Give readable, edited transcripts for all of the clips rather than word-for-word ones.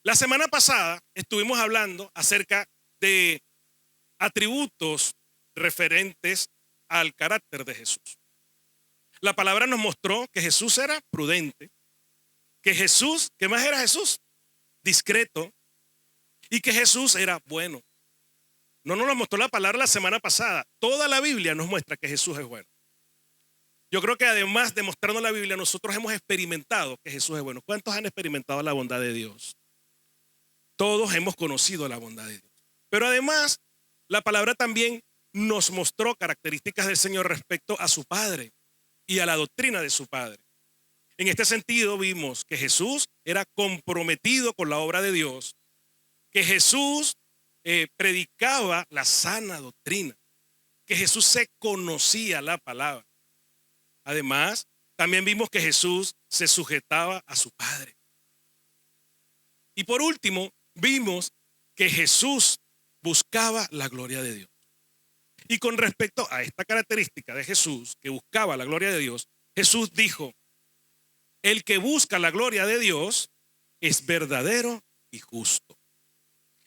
La semana pasada estuvimos hablando acerca de atributos referentes al carácter de Jesús. La palabra nos mostró que Jesús era prudente, que Jesús, ¿qué más era Jesús? Discreto, y que Jesús era bueno. No nos lo mostró la palabra la semana pasada. Toda la Biblia nos muestra que Jesús es bueno. Yo creo que además de mostrarnos la Biblia, nosotros hemos experimentado que Jesús es bueno. ¿Cuántos han experimentado la bondad de Dios? Todos hemos conocido la bondad de Dios. Pero además, la palabra también nos mostró características del Señor respecto a su Padre y a la doctrina de su Padre. En este sentido vimos que Jesús era comprometido con la obra de Dios, que Jesús predicaba la sana doctrina, que Jesús se conocía la palabra. Además, también vimos que Jesús se sujetaba a su Padre. Y por último, vimos que Jesús buscaba la gloria de Dios. Y con respecto a esta característica de Jesús, que buscaba la gloria de Dios, Jesús dijo: el que busca la gloria de Dios es verdadero y justo.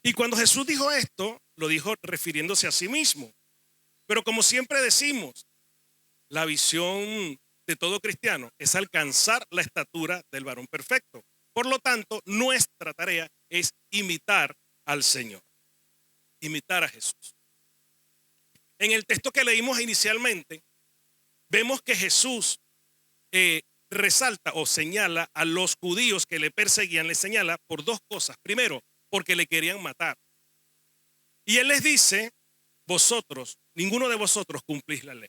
Y cuando Jesús dijo esto, lo dijo refiriéndose a sí mismo. Pero como siempre decimos, la visión de todo cristiano es alcanzar la estatura del varón perfecto. Por lo tanto, nuestra tarea es imitar al Señor, imitar a Jesús. En el texto que leímos inicialmente, vemos que Jesús resalta o señala a los judíos que le perseguían, le señala por dos cosas. Primero, porque le querían matar. Y él les dice: vosotros, ninguno de vosotros cumplís la ley.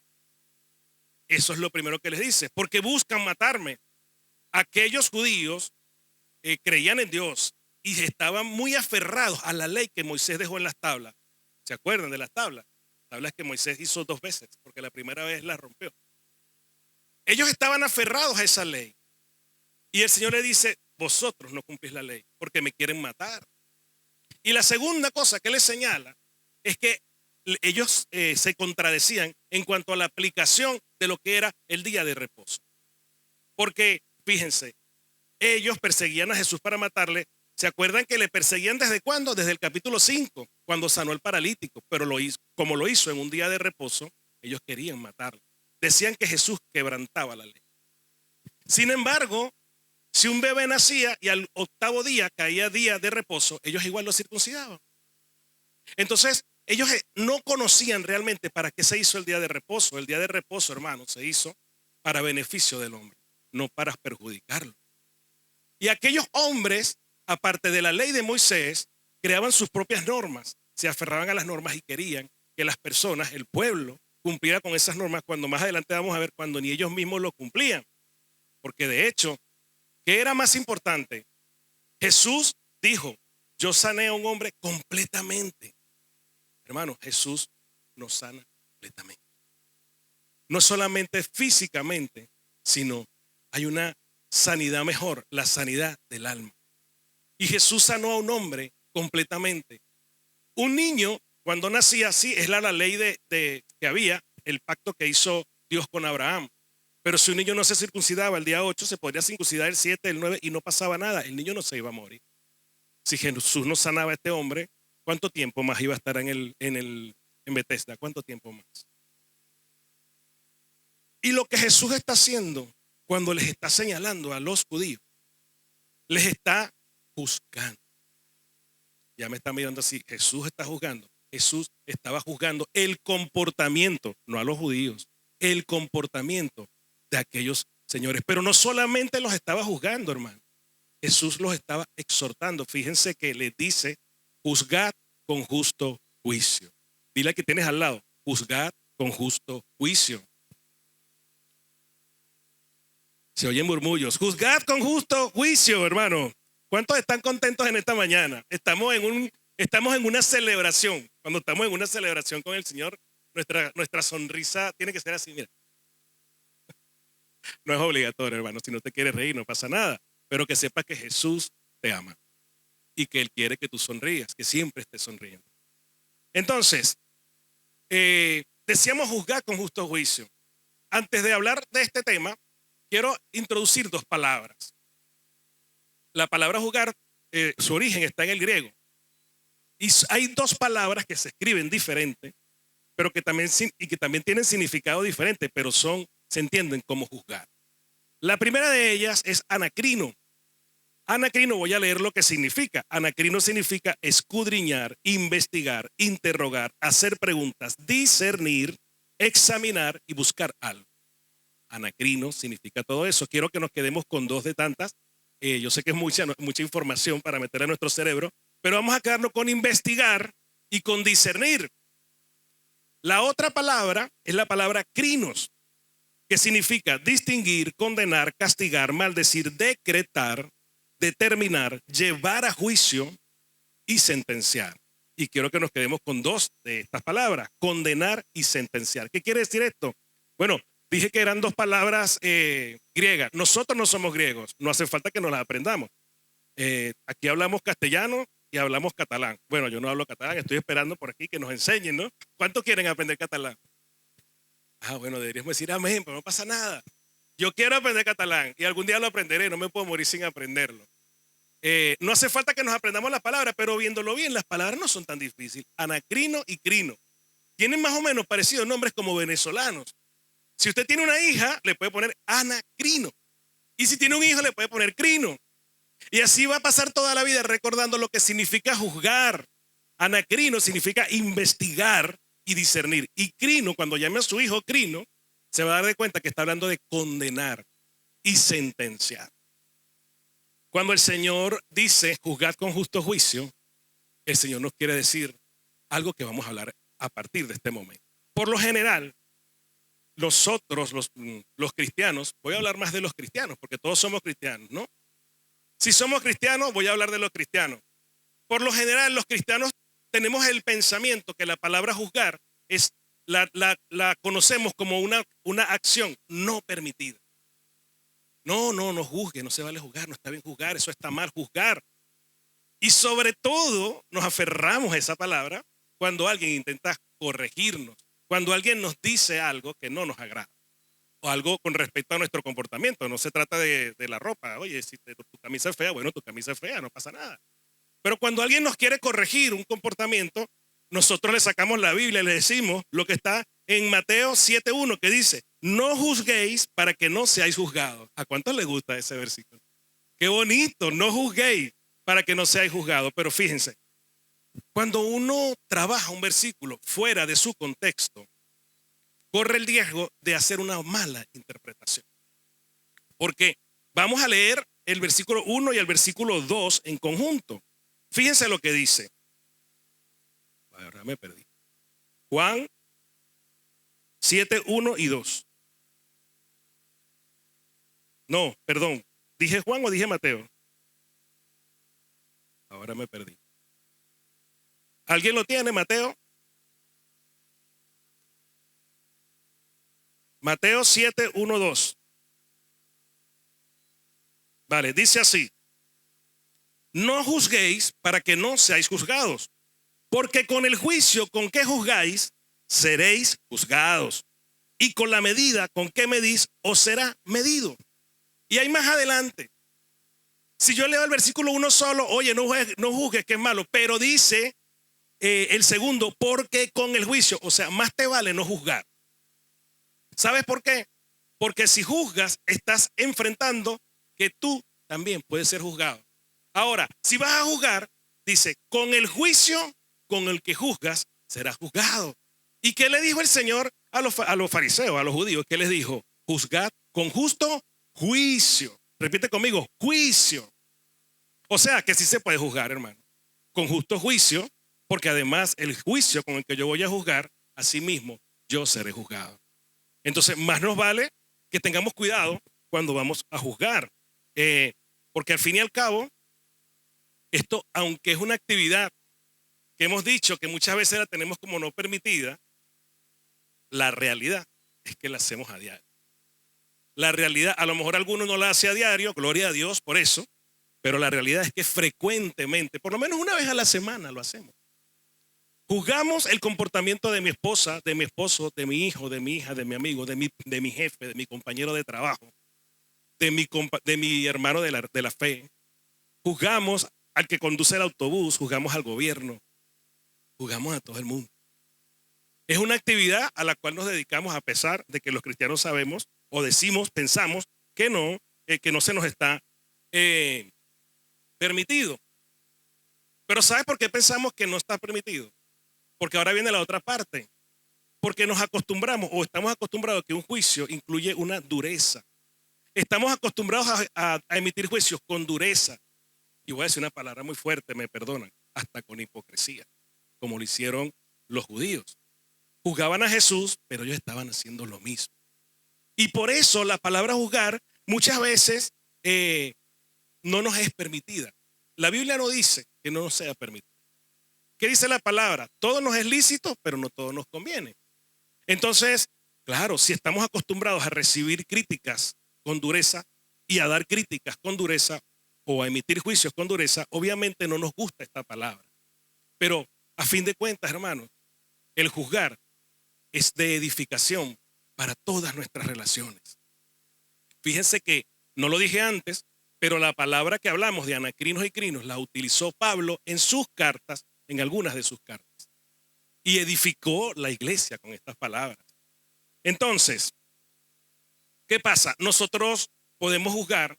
Eso es lo primero que les dice, porque buscan matarme. Aquellos judíos creían en Dios y estaban muy aferrados a la ley que Moisés dejó en las tablas. ¿Se acuerdan de las tablas? Tablas que Moisés hizo 2 veces, porque la primera vez las rompió. Ellos estaban aferrados a esa ley. Y el Señor le dice: vosotros no cumplís la ley, porque me quieren matar. Y la segunda cosa que les señala es que ellos se contradecían en cuanto a la aplicación de lo que era el día de reposo. Porque, fíjense, ellos perseguían a Jesús para matarle. ¿Se acuerdan que le perseguían desde cuándo? Desde el capítulo 5, cuando sanó al paralítico. Pero como lo hizo en un día de reposo, ellos querían matarlo. Decían que Jesús quebrantaba la ley. Sin embargo, si un bebé nacía y al 8º día caía día de reposo, ellos igual lo circuncidaban. Entonces, ellos no conocían realmente para qué se hizo el día de reposo. El día de reposo, hermanos, se hizo para beneficio del hombre, no para perjudicarlo. Y aquellos hombres, aparte de la ley de Moisés, creaban sus propias normas, se aferraban a las normas y querían que las personas, el pueblo, cumpliera con esas normas, cuando más adelante vamos a ver cuando ni ellos mismos lo cumplían. Porque de hecho, ¿qué era más importante? Jesús dijo: yo sané a un hombre completamente. Hermano, Jesús nos sana completamente. No solamente físicamente, sino hay una sanidad mejor, la sanidad del alma. Y Jesús sanó a un hombre completamente. Un niño, cuando nacía, sí, es la ley que había, el pacto que hizo Dios con Abraham. Pero si un niño no se circuncidaba el día 8, se podría circuncidar el 7, el 9 y no pasaba nada. El niño no se iba a morir. Si Jesús no sanaba a este hombre, ¿cuánto tiempo más iba a estar en Bethesda? ¿Cuánto tiempo más? Y lo que Jesús está haciendo cuando les está señalando a los judíos, les está juzgando. Ya me están mirando así: Jesús está juzgando. Jesús estaba juzgando el comportamiento, no a los judíos, el comportamiento de aquellos señores. Pero no solamente los estaba juzgando, hermano. Jesús los estaba exhortando. Fíjense que les dice: juzgad con justo juicio. Dile a que tienes al lado: juzgad con justo juicio. Se oyen murmullos. Juzgad con justo juicio, hermano. ¿Cuántos están contentos en esta mañana? Estamos en una celebración. Cuando estamos en una celebración con el Señor, nuestra sonrisa tiene que ser así, mira. No es obligatorio, hermano. Si no te quieres reír, no pasa nada. Pero que sepas que Jesús te ama y que Él quiere que tú sonrías, que siempre estés sonriendo. Entonces, decíamos juzgar con justo juicio. Antes de hablar de este tema, quiero introducir 2 palabras. La palabra juzgar su origen está en el griego. Y hay dos palabras que se escriben diferente, pero que también tienen significado diferente, pero se entienden como juzgar. La primera de ellas es anacrino. Anacrino, voy a leer lo que significa. Anacrino significa escudriñar, investigar, interrogar, hacer preguntas, discernir, examinar y buscar algo. Anacrino significa todo eso. Quiero que nos quedemos con dos de tantas. Yo sé que es mucha información para meter a nuestro cerebro, pero vamos a quedarnos con investigar y con discernir. La otra palabra es la palabra crinos, que significa distinguir, condenar, castigar, maldecir, decretar, determinar, llevar a juicio y sentenciar. Y quiero que nos quedemos con dos de estas palabras, condenar y sentenciar. ¿Qué quiere decir esto? Bueno, dije que eran dos palabras griegas. Nosotros no somos griegos, no hace falta que nos las aprendamos. Aquí hablamos castellano y hablamos catalán. Bueno, yo no hablo catalán, estoy esperando por aquí que nos enseñen, ¿no? ¿Cuántos quieren aprender catalán? Bueno, deberíamos decir amén, pero no pasa nada. Yo quiero aprender catalán y algún día lo aprenderé, no me puedo morir sin aprenderlo. No hace falta que nos aprendamos las palabras, pero viéndolo bien, las palabras no son tan difíciles. Anacrino y crino. Tienen más o menos parecidos nombres como venezolanos. Si usted tiene una hija, le puede poner anacrino. Y si tiene un hijo, le puede poner crino. Y así va a pasar toda la vida recordando lo que significa juzgar. Anacrino significa investigar y discernir. Y crino, cuando llame a su hijo crino, se va a dar de cuenta que está hablando de condenar y sentenciar. Cuando el Señor dice juzgad con justo juicio, el Señor nos quiere decir algo que vamos a hablar a partir de este momento. Por lo general, nosotros los cristianos, voy a hablar más de los cristianos porque todos somos cristianos, ¿no? Si somos cristianos, voy a hablar de los cristianos. Por lo general, los cristianos tenemos el pensamiento que la palabra juzgar la conocemos como una acción no permitida. No juzgue, no se vale juzgar, no está bien juzgar, eso está mal juzgar. Y sobre todo nos aferramos a esa palabra cuando alguien intenta corregirnos, cuando alguien nos dice algo que no nos agrada o algo con respecto a nuestro comportamiento. No se trata de la ropa. Oye, si tu camisa es fea, bueno, tu camisa es fea, no pasa nada. Pero cuando alguien nos quiere corregir un comportamiento, nosotros le sacamos la Biblia y le decimos lo que está en Mateo 7:1, que dice, no juzguéis para que no seáis juzgados. ¿A cuántos les gusta ese versículo? Qué bonito, no juzguéis para que no seáis juzgados. Pero fíjense, cuando uno trabaja un versículo fuera de su contexto, corre el riesgo de hacer una mala interpretación. Porque vamos a leer el versículo 1 y el versículo 2 en conjunto. Fíjense lo que dice. Ahora me perdí. Juan 7:1 y 2. No, perdón. ¿Dije Juan o dije Mateo? Ahora me perdí. ¿Alguien lo tiene, Mateo? Mateo 7:1, 2. Vale, dice así. No juzguéis para que no seáis juzgados, porque con el juicio con que juzgáis, seréis juzgados. Y con la medida con que medís, os será medido. Y hay más adelante. Si yo leo el versículo 1 solo, oye, no juzgues que es malo, pero dice el segundo, porque con el juicio, o sea, más te vale no juzgar. ¿Sabes por qué? Porque si juzgas, estás enfrentando que tú también puedes ser juzgado. Ahora, si vas a juzgar, dice, con el juicio con el que juzgas, serás juzgado. ¿Y qué le dijo el Señor a los fariseos, a los judíos? ¿Qué les dijo? Juzgad con justo juicio. Repite conmigo, juicio. O sea que sí se puede juzgar, hermano, con justo juicio, porque además el juicio con el que yo voy a juzgar, asimismo yo seré juzgado. Entonces, más nos vale que tengamos cuidado cuando vamos a juzgar, porque al fin y al cabo, esto, aunque es una actividad que hemos dicho que muchas veces la tenemos como no permitida, la realidad es que la hacemos a diario. La realidad, a lo mejor alguno no la hace a diario, gloria a Dios por eso, pero la realidad es que frecuentemente, por lo menos una vez a la semana lo hacemos. Juzgamos el comportamiento de mi esposa, de mi esposo, de mi hijo, de mi hija, de mi amigo, de mi jefe, de mi compañero de trabajo, de mi hermano de la fe. Juzgamos al que conduce el autobús, juzgamos al gobierno, juzgamos a todo el mundo. Es una actividad a la cual nos dedicamos a pesar de que los cristianos sabemos o decimos, pensamos que no se nos está permitido. Pero ¿sabes por qué pensamos que no está permitido? Porque ahora viene la otra parte. Porque nos acostumbramos o estamos acostumbrados a que un juicio incluye una dureza. Estamos acostumbrados a emitir juicios con dureza. Y voy a decir una palabra muy fuerte, me perdonan, hasta con hipocresía, como lo hicieron los judíos. Juzgaban a Jesús, pero ellos estaban haciendo lo mismo. Y por eso la palabra juzgar muchas veces no nos es permitida. La Biblia no dice que no nos sea permitido. ¿Qué dice la palabra? Todo nos es lícito, pero no todo nos conviene. Entonces, claro, si estamos acostumbrados a recibir críticas con dureza y a dar críticas con dureza o a emitir juicios con dureza, obviamente no nos gusta esta palabra. Pero a fin de cuentas, hermanos, el juzgar es de edificación para todas nuestras relaciones. Fíjense que, no lo dije antes, pero la palabra que hablamos de anacrinos y crinos la utilizó Pablo en sus cartas, en algunas de sus cartas. Y edificó la iglesia con estas palabras. Entonces, ¿qué pasa? Nosotros podemos juzgar,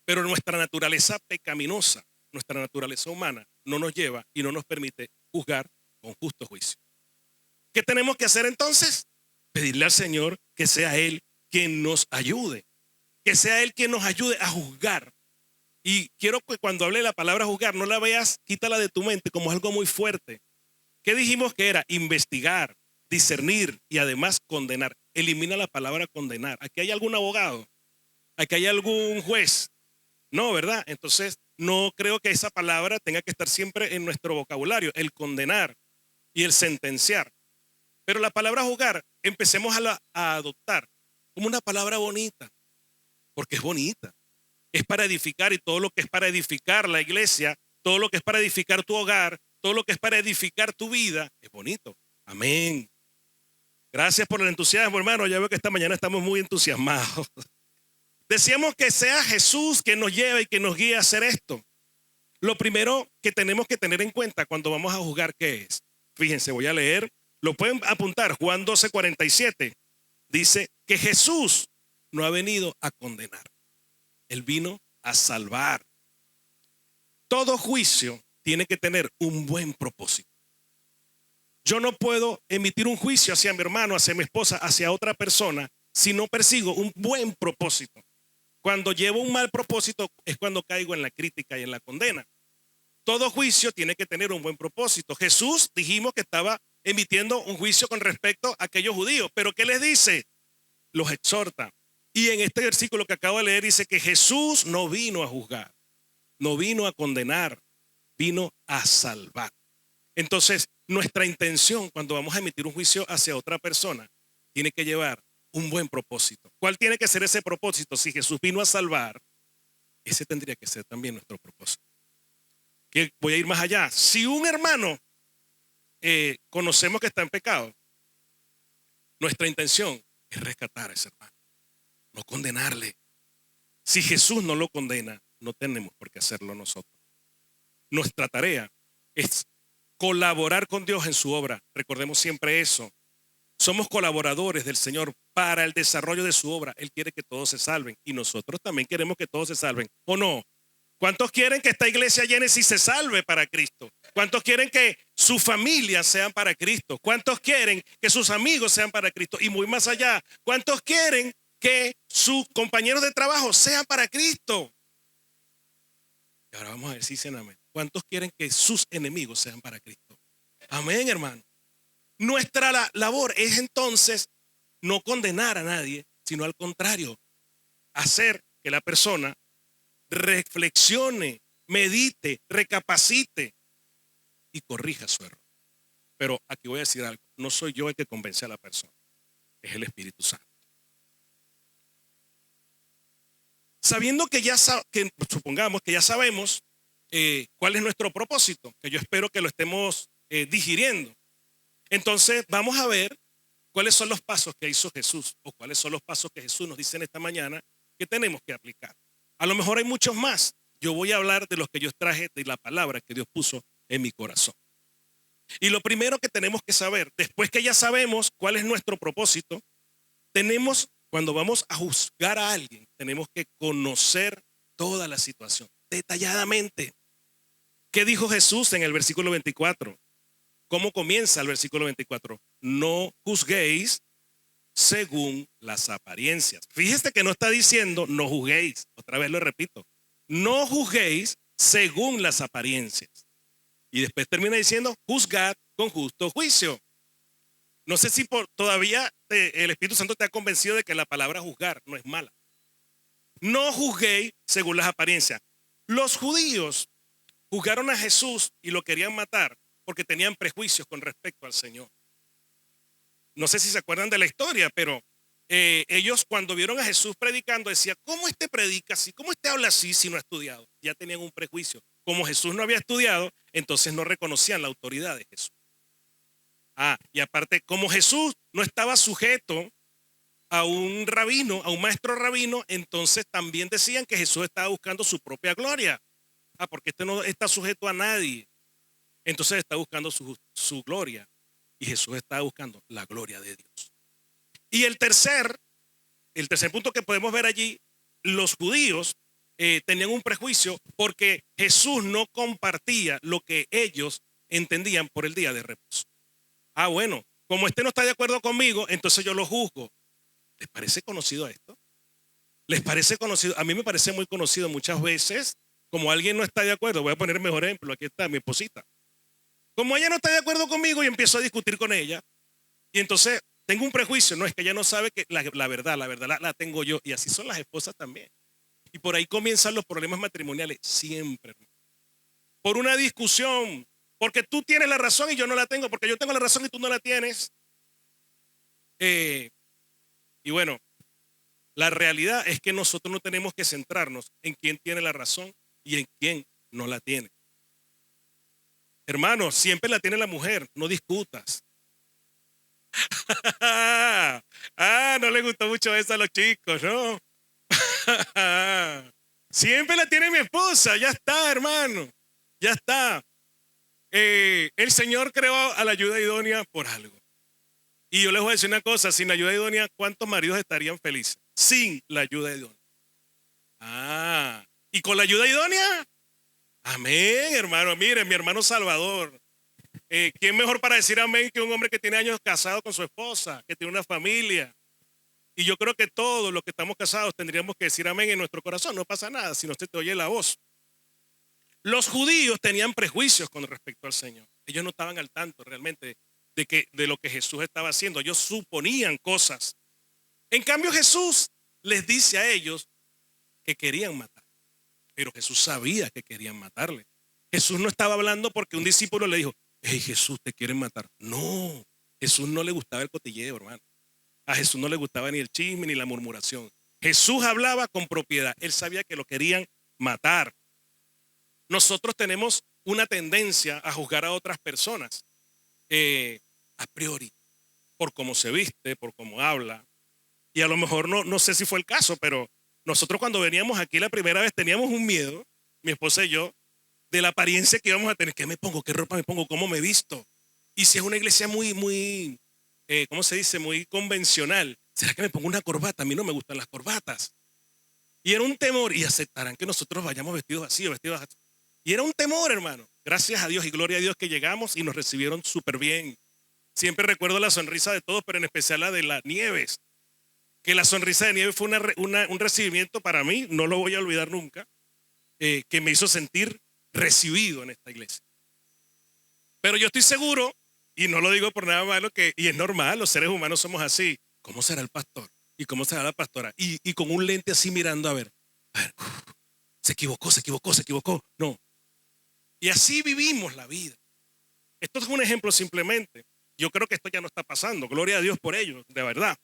pero nuestra naturaleza pecaminosa, nuestra naturaleza humana, no nos lleva y no nos permite juzgar con justo juicio. ¿Qué tenemos que hacer entonces? Pedirle al Señor que sea Él quien nos ayude, que sea Él quien nos ayude a juzgar. Y quiero que cuando hable la palabra juzgar, no la veas, quítala de tu mente como algo muy fuerte. ¿Qué dijimos que era? Investigar, discernir y además condenar. Elimina la palabra condenar. ¿Aquí hay algún abogado? ¿Aquí hay algún juez? No, ¿verdad? Entonces, no creo que esa palabra tenga que estar siempre en nuestro vocabulario, el condenar y el sentenciar. Pero la palabra juzgar, empecemos a adoptar como una palabra bonita, porque es bonita. Es para edificar y todo lo que es para edificar la iglesia, todo lo que es para edificar tu hogar, todo lo que es para edificar tu vida, es bonito. Amén. Gracias por el entusiasmo, hermano. Ya veo que esta mañana estamos muy entusiasmados. Decíamos que sea Jesús quien nos lleve y que nos guíe a hacer esto. Lo primero que tenemos que tener en cuenta cuando vamos a juzgar, ¿qué es? Fíjense, voy a leer. Lo pueden apuntar. Juan 12:47 dice que Jesús no ha venido a condenar. Él vino a salvar. Todo juicio tiene que tener un buen propósito. Yo no puedo emitir un juicio hacia mi hermano, hacia mi esposa, hacia otra persona, si no persigo un buen propósito. Cuando llevo un mal propósito es cuando caigo en la crítica y en la condena. Todo juicio tiene que tener un buen propósito. Jesús dijimos que estaba emitiendo un juicio con respecto a aquellos judíos, pero ¿qué les dice? Los exhorta. Y en este versículo que acabo de leer dice que Jesús no vino a juzgar, no vino a condenar, vino a salvar. Entonces, nuestra intención cuando vamos a emitir un juicio hacia otra persona tiene que llevar un buen propósito. ¿Cuál tiene que ser ese propósito? Si Jesús vino a salvar, ese tendría que ser también nuestro propósito. Que voy a ir más allá. Si un hermano conocemos que está en pecado, nuestra intención es rescatar a ese hermano, no condenarle. Si Jesús no lo condena, no tenemos por qué hacerlo nosotros. Nuestra tarea es colaborar con Dios en su obra. Recordemos siempre eso. Somos colaboradores del Señor para el desarrollo de su obra. Él quiere que todos se salven y nosotros también queremos que todos se salven, ¿o no? ¿Cuántos quieren que esta iglesia Génesis se salve para Cristo? ¿Cuántos quieren que su familia sean para Cristo? ¿Cuántos quieren que sus amigos sean para Cristo? Y muy más allá, ¿cuántos quieren que sus compañeros de trabajo sean para Cristo? Y ahora vamos a ver si dicen amén. ¿Cuántos quieren que sus enemigos sean para Cristo? Amén, hermano. Nuestra labor es entonces no condenar a nadie, sino al contrario, hacer que la persona reflexione, medite, recapacite y corrija su error. Pero aquí voy a decir algo, no soy yo el que convence a la persona, es el Espíritu Santo. Sabiendo que supongamos que ya sabemos cuál es nuestro propósito, que yo espero que lo estemos digiriendo. Entonces vamos a ver cuáles son los pasos que hizo Jesús o cuáles son los pasos que Jesús nos dice en esta mañana que tenemos que aplicar. A lo mejor hay muchos más, Yo voy a hablar de los que yo traje de la palabra que Dios puso en mi corazón. Y lo primero que tenemos que saber, después que ya sabemos cuál es nuestro propósito, cuando vamos a juzgar a alguien, tenemos que conocer toda la situación detalladamente. ¿Qué dijo Jesús en el versículo 24? ¿Cómo comienza el versículo 24? No juzguéis según las apariencias. Fíjese que no está diciendo no juzguéis, otra vez lo repito, no juzguéis según las apariencias. Y después termina diciendo juzgad con justo juicio. No sé si todavía el Espíritu Santo te ha convencido de que la palabra juzgar no es mala. No juzguéis según las apariencias. Los judíos juzgaron a Jesús y lo querían matar porque tenían prejuicios con respecto al Señor. No sé si se acuerdan de la historia, pero ellos cuando vieron a Jesús predicando decían, ¿cómo este predica así? ¿Cómo este habla así si no ha estudiado? Ya tenían un prejuicio. Como Jesús no había estudiado, entonces no reconocían la autoridad de Jesús. Y aparte, como Jesús no estaba sujeto a un rabino, a un maestro rabino, entonces también decían que Jesús estaba buscando su propia gloria. Porque este no está sujeto a nadie. Entonces está buscando su gloria. Y Jesús está buscando la gloria de Dios. Y el tercer punto que podemos ver allí, los judíos tenían un prejuicio porque Jesús no compartía lo que ellos entendían por el día de reposo. Bueno, como este no está de acuerdo conmigo, entonces yo lo juzgo. ¿Les parece conocido esto? ¿Les parece conocido? A mí me parece muy conocido muchas veces. Como alguien no está de acuerdo, voy a poner mejor ejemplo, aquí está mi esposita. Como ella no está de acuerdo conmigo y empiezo a discutir con ella, y entonces tengo un prejuicio, no es que ella no sabe que la verdad la tengo yo, y así son las esposas también. Y por ahí comienzan los problemas matrimoniales, siempre. Por una discusión, porque tú tienes la razón y yo no la tengo, porque yo tengo la razón y tú no la tienes. Y bueno, la realidad es que nosotros no tenemos que centrarnos en quién tiene la razón y en quién no la tiene. Hermano, siempre la tiene la mujer, no discutas. No le gustó mucho eso a los chicos, ¿no? Siempre la tiene mi esposa, ya está, hermano, ya está. El Señor creó a la ayuda idónea por algo. Y yo les voy a decir una cosa, sin la ayuda idónea, ¿cuántos maridos estarían felices? Sin la ayuda idónea. ¿Y con la ayuda idónea? Amén, hermano. Miren, mi hermano Salvador. ¿Quién mejor para decir amén que un hombre que tiene años casado con su esposa, que tiene una familia? Y yo creo que todos los que estamos casados tendríamos que decir amén en nuestro corazón. No pasa nada si no se te oye la voz. Los judíos tenían prejuicios con respecto al Señor. Ellos no estaban al tanto realmente de lo que Jesús estaba haciendo. Ellos suponían cosas. En cambio, Jesús les dice a ellos que querían matar. Pero Jesús sabía que querían matarle. Jesús no estaba hablando porque un discípulo le dijo, hey, Jesús, te quieren matar. No, Jesús no le gustaba el cotilleo, hermano. A Jesús no le gustaba ni el chisme ni la murmuración. Jesús hablaba con propiedad. Él sabía que lo querían matar. Nosotros tenemos una tendencia a juzgar a otras personas a priori, por cómo se viste, por cómo habla. Y a lo mejor no sé si fue el caso, pero nosotros cuando veníamos aquí la primera vez teníamos un miedo, mi esposa y yo, de la apariencia que íbamos a tener. ¿Qué me pongo? ¿Qué ropa me pongo? ¿Cómo me visto? Y si es una iglesia muy, ¿cómo se dice? Muy convencional. ¿Será que me pongo una corbata? A mí no me gustan las corbatas. Y era un temor, y aceptarán que nosotros vayamos vestidos así o vestidos así. Y era un temor, hermano. Gracias a Dios y gloria a Dios que llegamos y nos recibieron súper bien. Siempre recuerdo la sonrisa de todos, pero en especial la de las Nieves. Que la sonrisa de Nieves fue un recibimiento para mí, no lo voy a olvidar nunca, que me hizo sentir recibido en esta iglesia. Pero yo estoy seguro, y no lo digo por nada malo, y es normal, los seres humanos somos así. ¿Cómo será el pastor? ¿Y cómo será la pastora? Y con un lente así mirando, a ver, se equivocó. No. Y así vivimos la vida. Esto es un ejemplo simplemente. Yo creo que esto ya no está pasando. Gloria a Dios por ello, de verdad.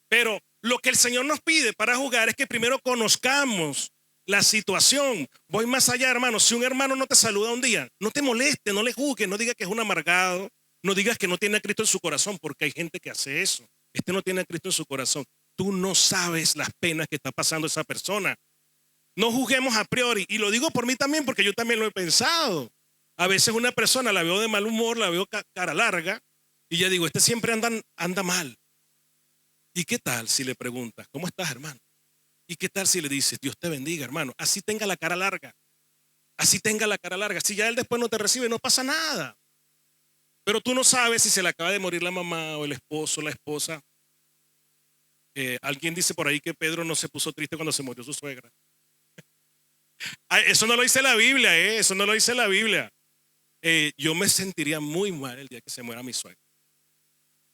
Pero lo que el Señor nos pide para jugar es que primero conozcamos la situación. Voy más allá, hermano. Si un hermano no te saluda un día, no te moleste, no le juzgues, no digas que es un amargado, no digas que no tiene a Cristo en su corazón, porque hay gente que hace eso. Este no tiene a Cristo en su corazón. Tú no sabes las penas que está pasando esa persona. No juzguemos a priori. Y lo digo por mí también porque yo también lo he pensado. A veces una persona la veo de mal humor, la veo cara larga y ya digo, este siempre anda mal. ¿Y qué tal si le preguntas, ¿cómo estás, hermano? ¿Y qué tal si le dices, Dios te bendiga, hermano? Así tenga la cara larga. Así tenga la cara larga. Si ya él después no te recibe, no pasa nada. Pero tú no sabes si se le acaba de morir la mamá o el esposo, la esposa. Alguien dice por ahí que Pedro no se puso triste cuando se murió su suegra. Ay, eso no lo dice la Biblia, eso no lo dice la Biblia. Yo me sentiría muy mal el día que se muera mi suegra.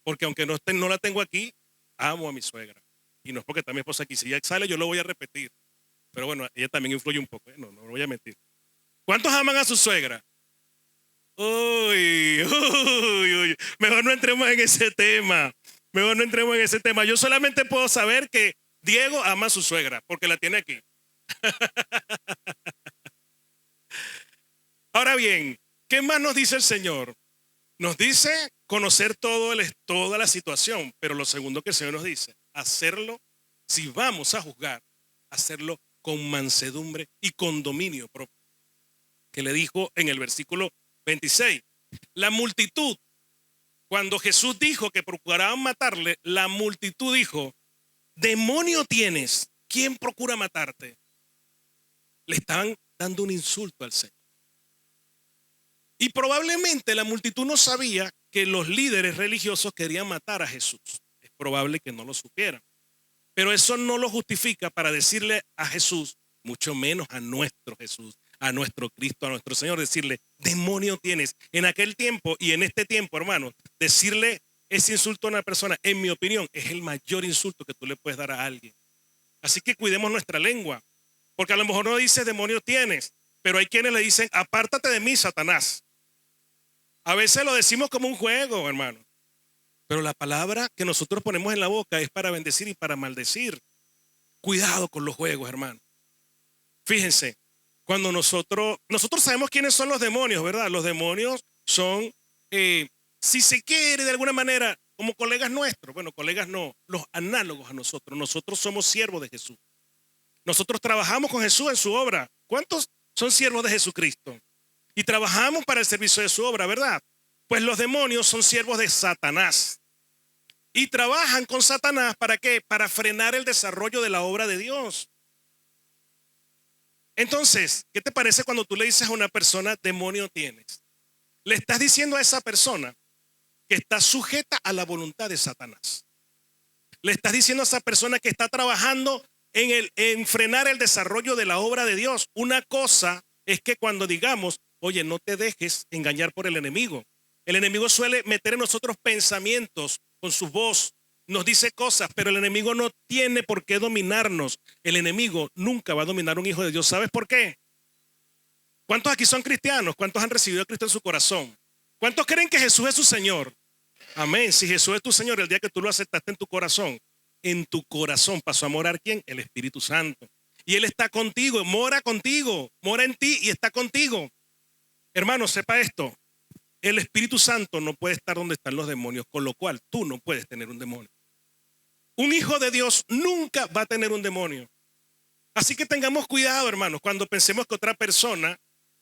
Porque aunque no la tengo aquí, amo a mi suegra. Y no es porque está mi esposa aquí. Si ella sale, yo lo voy a repetir. Pero bueno, ella también influye un poco, no lo voy a mentir. ¿Cuántos aman a su suegra? Uy, uy, uy. Mejor no entremos en ese tema. Mejor no entremos en ese tema. Yo solamente puedo saber que Diego ama a su suegra, porque la tiene aquí. Ahora bien, ¿qué más nos dice el Señor? Nos dice conocer toda la situación, pero lo segundo que el Señor nos dice, hacerlo, si vamos a juzgar, hacerlo con mansedumbre y con dominio propio. Que le dijo en el versículo 26, la multitud, cuando Jesús dijo que procuraban matarle, la multitud dijo, demonio tienes, ¿quién procura matarte? Le estaban dando un insulto al Señor. Y probablemente la multitud no sabía que los líderes religiosos querían matar a Jesús. Es probable que no lo supieran. Pero eso no lo justifica para decirle a Jesús, mucho menos a nuestro Jesús, a nuestro Cristo, a nuestro Señor, decirle, demonio tienes. En aquel tiempo y en este tiempo, hermano, decirle ese insulto a una persona, en mi opinión, es el mayor insulto que tú le puedes dar a alguien. Así que cuidemos nuestra lengua, porque a lo mejor no dice demonio tienes, pero hay quienes le dicen, apártate de mí, Satanás. A veces lo decimos como un juego, hermano. Pero la palabra que nosotros ponemos en la boca es para bendecir y para maldecir. Cuidado con los juegos, hermano. Fíjense, cuando nosotros sabemos quiénes son los demonios, ¿verdad? Los demonios son, si se quiere de alguna manera, como colegas nuestros. Bueno, colegas no, los análogos a nosotros. Nosotros somos siervos de Jesús. Nosotros trabajamos con Jesús en su obra. ¿Cuántos son siervos de Jesucristo? Y trabajamos para el servicio de su obra, ¿verdad? Pues los demonios son siervos de Satanás. Y trabajan con Satanás, ¿para qué? Para frenar el desarrollo de la obra de Dios. Entonces, ¿qué te parece cuando tú le dices a una persona, demonio tienes? Le estás diciendo a esa persona que está sujeta a la voluntad de Satanás. Le estás diciendo a esa persona que está trabajando en frenar el desarrollo de la obra de Dios. Una cosa es que cuando digamos, oye, no te dejes engañar por el enemigo. El enemigo suele meter en nosotros pensamientos con su voz, nos dice cosas, pero el enemigo no tiene por qué dominarnos. El enemigo nunca va a dominar a un hijo de Dios. ¿Sabes por qué? ¿Cuántos aquí son cristianos? ¿Cuántos han recibido a Cristo en su corazón? ¿Cuántos creen que Jesús es su Señor? Amén. Si Jesús es tu Señor, el día que tú lo aceptaste en tu corazón pasó a morar ¿quién? El Espíritu Santo. Y Él está contigo, mora en ti y está contigo. Hermano, sepa esto. El Espíritu Santo no puede estar donde están los demonios, con lo cual tú no puedes tener un demonio. Un hijo de Dios nunca va a tener un demonio. Así que tengamos cuidado, hermanos, cuando pensemos que otra persona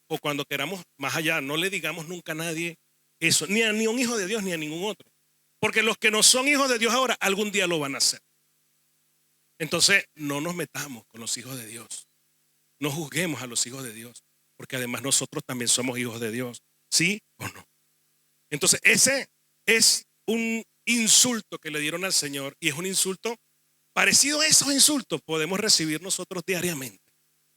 o cuando queramos más allá, no le digamos nunca a nadie eso, ni a un hijo de Dios ni a ningún otro. Porque los que no son hijos de Dios ahora, algún día lo van a hacer. Entonces, no nos metamos con los hijos de Dios. No juzguemos a los hijos de Dios, porque además nosotros también somos hijos de Dios. ¿Sí o no? Entonces, ese es un insulto que le dieron al Señor y es un insulto parecido a esos insultos podemos recibir nosotros diariamente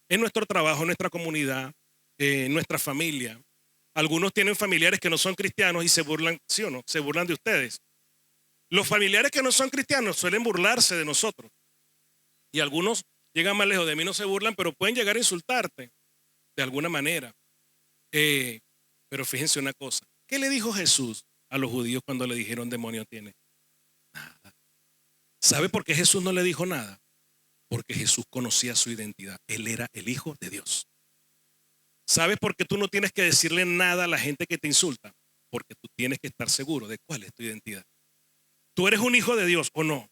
en nuestro trabajo, en nuestra comunidad, en nuestra familia. Algunos tienen familiares que no son cristianos y se burlan, ¿sí o no? Se burlan de ustedes. Los familiares que no son cristianos suelen burlarse de nosotros y algunos llegan más lejos. De mí no se burlan, pero pueden llegar a insultarte de alguna manera. Pero fíjense una cosa. ¿Qué le dijo Jesús a los judíos cuando le dijeron demonio tiene? Nada. ¿Sabe por qué Jesús no le dijo nada? Porque Jesús conocía su identidad. Él era el Hijo de Dios. ¿Sabes por qué tú no tienes que decirle nada a la gente que te insulta? Porque tú tienes que estar seguro de cuál es tu identidad. ¿Tú eres un hijo de Dios o no?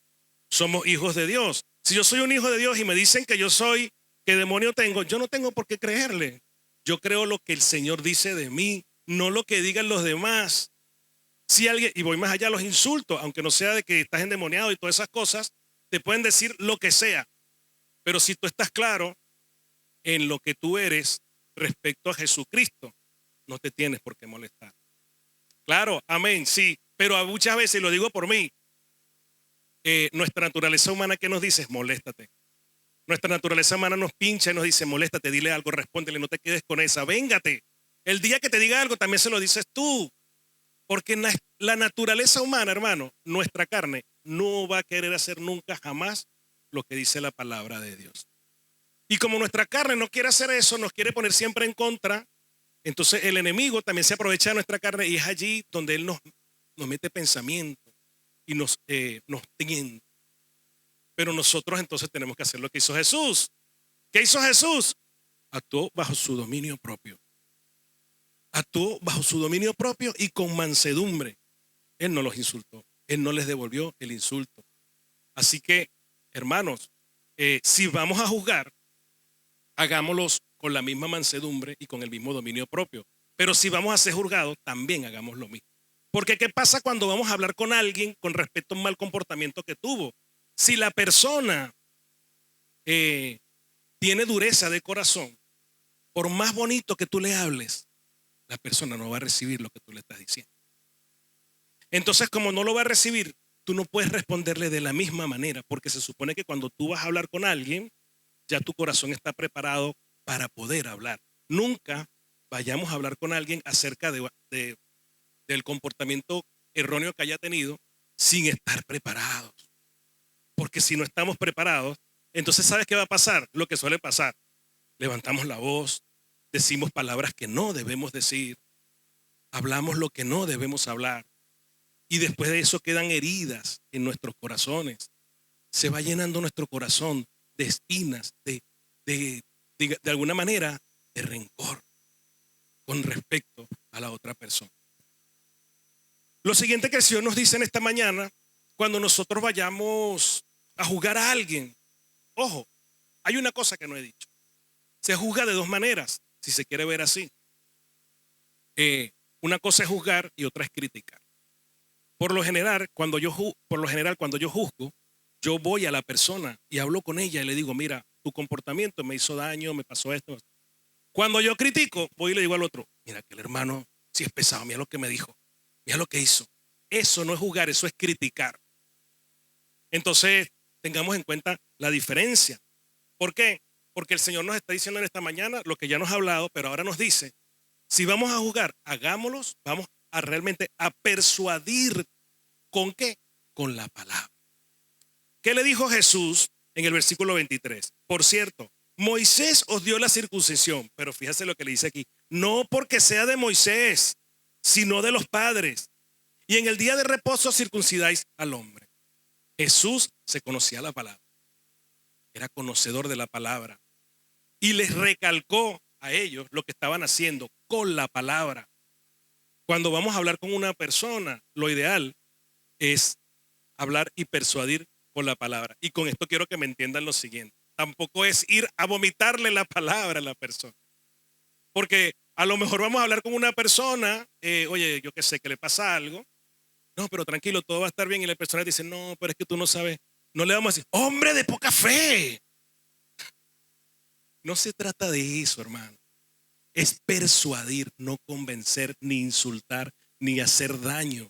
Somos hijos de Dios. Si yo soy un hijo de Dios y me dicen que yo soy ¿qué demonio tengo? Yo no tengo por qué creerle. Yo creo lo que el Señor dice de mí, no lo que digan los demás. Si alguien, y voy más allá, los insultos, aunque no sea de que estás endemoniado y todas esas cosas, te pueden decir lo que sea. Pero si tú estás claro en lo que tú eres respecto a Jesucristo, no te tienes por qué molestar. Claro, amén, sí, pero muchas veces, y lo digo por mí, nuestra naturaleza humana que nos dice es moléstate. Nuestra naturaleza humana nos pincha y nos dice moléstate, dile algo, respóndele, no te quedes con esa, véngate. El día que te diga algo también se lo dices tú, porque la naturaleza humana, hermano, nuestra carne, no va a querer hacer nunca jamás lo que dice la palabra de Dios. Y como nuestra carne no quiere hacer eso, nos quiere poner siempre en contra, entonces el enemigo también se aprovecha de nuestra carne y es allí donde él nos mete pensamiento y nos tienta. Pero nosotros entonces tenemos que hacer lo que hizo Jesús. ¿Qué hizo Jesús? Actuó bajo su dominio propio. Actuó bajo su dominio propio y con mansedumbre. Él no los insultó. Él no les devolvió el insulto. Así que, hermanos, si vamos a juzgar, hagámoslos con la misma mansedumbre y con el mismo dominio propio. Pero si vamos a ser juzgados, también hagamos lo mismo. Porque ¿qué pasa cuando vamos a hablar con alguien con respecto a un mal comportamiento que tuvo? Si la persona tiene dureza de corazón, por más bonito que tú le hables, la persona no va a recibir lo que tú le estás diciendo. Entonces, como no lo va a recibir, tú no puedes responderle de la misma manera, porque se supone que cuando tú vas a hablar con alguien, ya tu corazón está preparado para poder hablar. Nunca vayamos a hablar con alguien acerca del comportamiento erróneo que haya tenido sin estar preparados. Porque si no estamos preparados, entonces ¿sabes qué va a pasar? Lo que suele pasar. Levantamos la voz, decimos palabras que no debemos decir, hablamos lo que no debemos hablar. Y después de eso quedan heridas en nuestros corazones. Se va llenando nuestro corazón de espinas, de alguna manera, de rencor con respecto a la otra persona. Lo siguiente que el Señor nos dice en esta mañana, cuando nosotros vayamos a juzgar a alguien, ojo, hay una cosa que no he dicho. Se juzga de dos maneras, si se quiere ver así. Una cosa es juzgar y otra es criticar. Por lo general, cuando yo juzgo, yo voy a la persona y hablo con ella y le digo, mira, tu comportamiento me hizo daño, me pasó esto. Cuando yo critico, voy y le digo al otro, mira, que el hermano sí es pesado, mira lo que me dijo, mira lo que hizo. Eso no es juzgar, eso es criticar. Entonces, tengamos en cuenta la diferencia. ¿Por qué? Porque el Señor nos está diciendo en esta mañana lo que ya nos ha hablado, pero ahora nos dice, si vamos a juzgar, hagámoslos, vamos a realmente a persuadir. ¿Con qué? Con la palabra. ¿Qué le dijo Jesús en el versículo 23? Por cierto, Moisés os dio la circuncisión, pero fíjate lo que le dice aquí, no porque sea de Moisés, sino de los padres. Y en el día de reposo circuncidáis al hombre. Jesús se conocía la palabra, era conocedor de la palabra y les recalcó a ellos lo que estaban haciendo con la palabra. Cuando vamos a hablar con una persona, lo ideal es hablar y persuadir con la palabra. Y con esto quiero que me entiendan lo siguiente. Tampoco es ir a vomitarle la palabra a la persona. Porque a lo mejor vamos a hablar con una persona, oye, yo qué sé, que le pasa algo. No, pero tranquilo, todo va a estar bien. Y la persona dice, no, pero es que tú no sabes. No le vamos a decir, hombre de poca fe. No se trata de eso, hermano. Es persuadir, no convencer, ni insultar, ni hacer daño.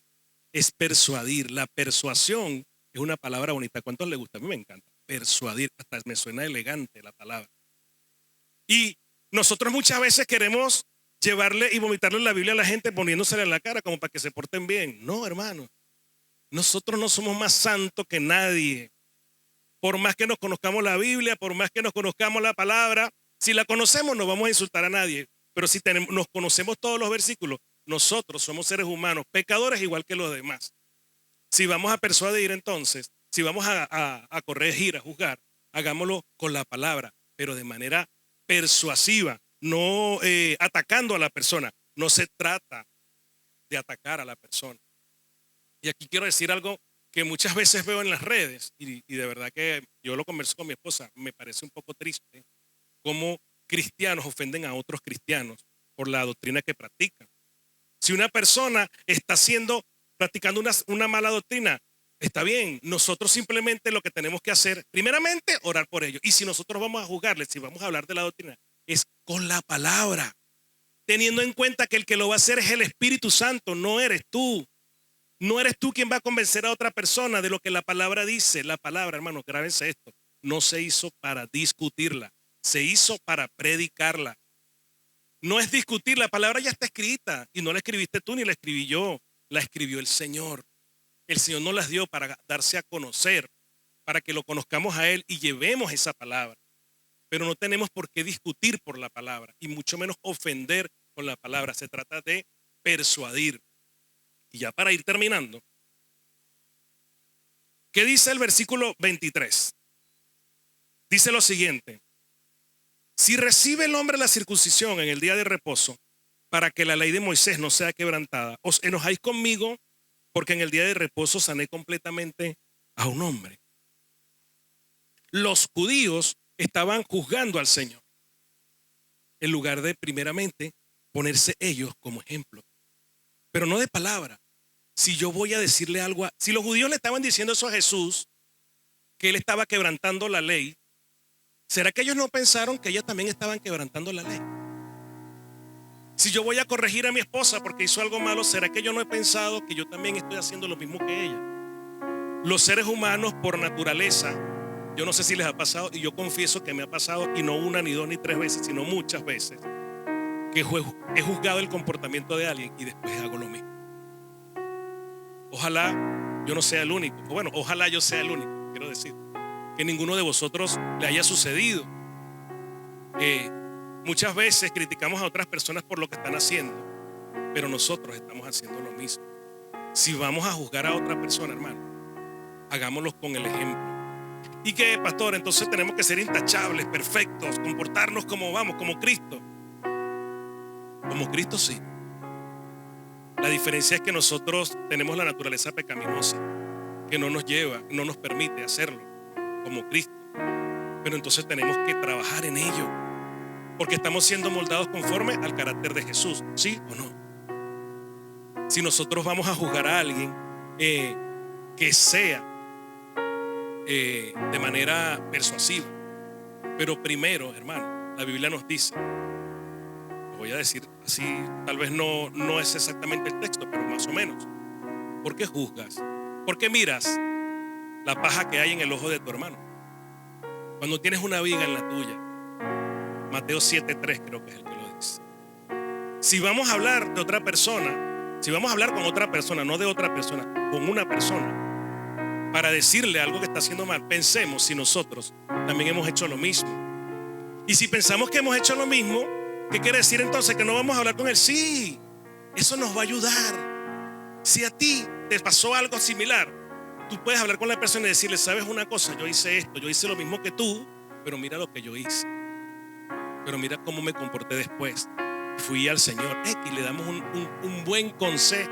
Es persuadir. La persuasión es una palabra bonita. ¿Cuántos le gusta? A mí me encanta. Persuadir. Hasta me suena elegante la palabra. Y nosotros muchas veces queremos llevarle y vomitarle la Biblia a la gente poniéndosela en la cara como para que se porten bien. No, hermano. Nosotros no somos más santos que nadie. Por más que nos conozcamos la Biblia, por más que nos conozcamos la palabra, si la conocemos no vamos a insultar a nadie. Pero si nos conocemos todos los versículos, nosotros somos seres humanos, pecadores igual que los demás. Si vamos a persuadir entonces, si vamos a corregir, a juzgar, hagámoslo con la palabra, pero de manera persuasiva, no atacando a la persona. No se trata de atacar a la persona. Y aquí quiero decir algo que muchas veces veo en las redes y de verdad que yo lo converso con mi esposa, me parece un poco triste. cómo cristianos ofenden a otros cristianos por la doctrina que practican. Si una persona está practicando una mala doctrina, está bien. Nosotros simplemente lo que tenemos que hacer, primeramente, orar por ellos. Y si nosotros vamos a juzgarles, si vamos a hablar de la doctrina, es con la palabra, teniendo en cuenta que el que lo va a hacer es el Espíritu Santo, no eres tú. No eres tú quien va a convencer a otra persona de lo que la palabra dice. La palabra, hermanos, grábense esto, no se hizo para discutirla, se hizo para predicarla. No es discutir, la palabra ya está escrita y no la escribiste tú ni la escribí yo, la escribió el Señor. El Señor nos las dio para darse a conocer, para que lo conozcamos a Él y llevemos esa palabra. Pero no tenemos por qué discutir por la palabra y mucho menos ofender con la palabra. Se trata de persuadir. Y ya para ir terminando, ¿qué dice el versículo 23? Dice lo siguiente: si recibe el hombre la circuncisión en el día de reposo, para que la ley de Moisés no sea quebrantada, os enojáis conmigo porque en el día de reposo sané completamente a un hombre. Los judíos estaban juzgando al Señor en lugar de primeramente ponerse ellos como ejemplo, pero no de palabra. Si yo voy a decirle algo, si los judíos le estaban diciendo eso a Jesús, que él estaba quebrantando la ley, ¿será que ellos no pensaron que ellos también estaban quebrantando la ley? Si yo voy a corregir a mi esposa porque hizo algo malo, ¿será que yo no he pensado que yo también estoy haciendo lo mismo que ella? Los seres humanos por naturaleza, yo no sé si les ha pasado, y yo confieso que me ha pasado, y no una, ni dos, ni tres veces, sino muchas veces, que he juzgado el comportamiento de alguien y después hago lo mismo. Ojalá yo no sea el único, bueno, ojalá yo sea el único, quiero decir, que ninguno de vosotros le haya sucedido. Muchas veces criticamos a otras personas por lo que están haciendo, pero nosotros estamos haciendo lo mismo. Si vamos a juzgar a otra persona, hermano, hagámoslo con el ejemplo. ¿Y qué, pastor? Entonces tenemos que ser intachables, perfectos, comportarnos como Cristo. Como Cristo, sí. La diferencia es que nosotros tenemos la naturaleza pecaminosa que no nos lleva, no nos permite hacerlo como Cristo. Pero entonces tenemos que trabajar en ello, porque estamos siendo moldados conforme al carácter de Jesús, ¿sí o no? Si nosotros vamos a juzgar a alguien, que sea de manera persuasiva, pero primero, hermano, la Biblia nos dice, lo voy a decir así, tal vez no es exactamente el texto, pero más o menos: ¿por qué juzgas? ¿Por qué miras la paja que hay en el ojo de tu hermano cuando tienes una viga en la tuya? Mateo 7:3 creo que es el que lo dice. Si vamos a hablar de otra persona, si vamos a hablar con otra persona, no de otra persona, con una persona, para decirle algo que está haciendo mal, pensemos si nosotros también hemos hecho lo mismo. Y si pensamos que hemos hecho lo mismo, ¿qué quiere decir entonces? Que no vamos a hablar con él. Sí, eso nos va a ayudar. Si a ti te pasó algo similar, tú puedes hablar con la persona y decirle: ¿sabes una cosa? Yo hice esto, yo hice lo mismo que tú, pero mira lo que yo hice. Pero mira cómo me comporté después. Fui al Señor y le damos un buen consejo.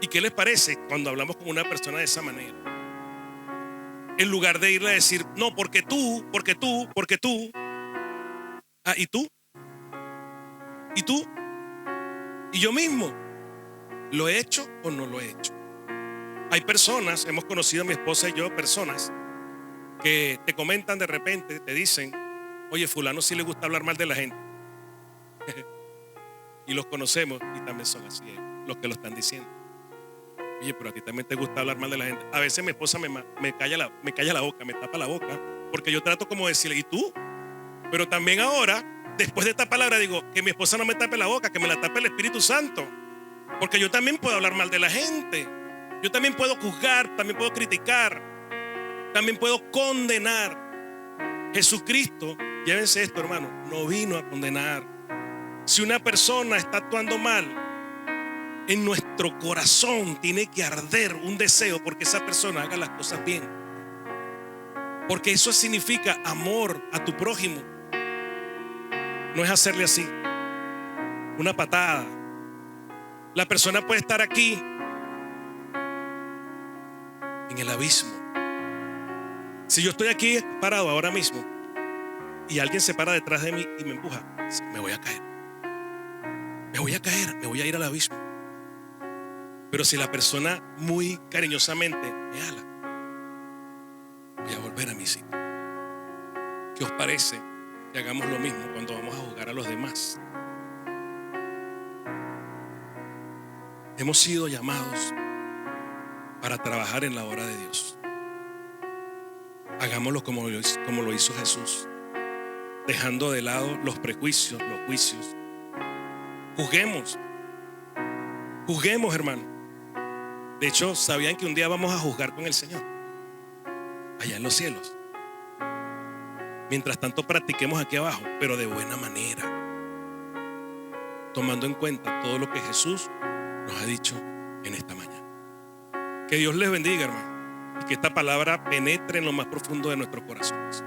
¿Y qué les parece cuando hablamos con una persona de esa manera? En lugar de irle a decir: no, porque tú. Ah, ¿y tú? ¿Y tú? ¿Y yo mismo? ¿Lo he hecho o no lo he hecho? Hay personas, hemos conocido mi esposa y yo, personas que te comentan de repente, te dicen: oye, fulano sí le gusta hablar mal de la gente. Y los conocemos y también son así, los que lo están diciendo. Oye, pero a ti también te gusta hablar mal de la gente. A veces mi esposa me calla la boca, me tapa la boca, porque yo trato como de decirle: ¿y tú? Pero también ahora, después de esta palabra, digo: que mi esposa no me tape la boca, que me la tape el Espíritu Santo, porque yo también puedo hablar mal de la gente. Yo también puedo juzgar, también puedo criticar, también puedo condenar. Jesucristo, llévense esto, hermano, no vino a condenar. Si una persona está actuando mal, en nuestro corazón tiene que arder un deseo porque esa persona haga las cosas bien, porque eso significa amor a tu prójimo. No es hacerle así una patada. La persona puede estar aquí en el abismo. Si yo estoy aquí parado ahora mismo y alguien se para detrás de mí y me empuja, me voy a caer. Me voy a caer, me voy a ir al abismo. Pero si la persona muy cariñosamente me jala, voy a volver a mi sitio. ¿Qué os parece que hagamos lo mismo cuando vamos a juzgar a los demás? Hemos sido llamados para trabajar en la obra de Dios. Hagámoslo como lo hizo Jesús, dejando de lado los prejuicios, los juicios. Juzguemos, hermano. De hecho, ¿sabían que un día vamos a juzgar con el Señor? Allá en los cielos. Mientras tanto, practiquemos aquí abajo, pero de buena manera, tomando en cuenta todo lo que Jesús nos ha dicho en esta mañana. Que Dios les bendiga, hermano, y que esta palabra penetre en lo más profundo de nuestros corazones.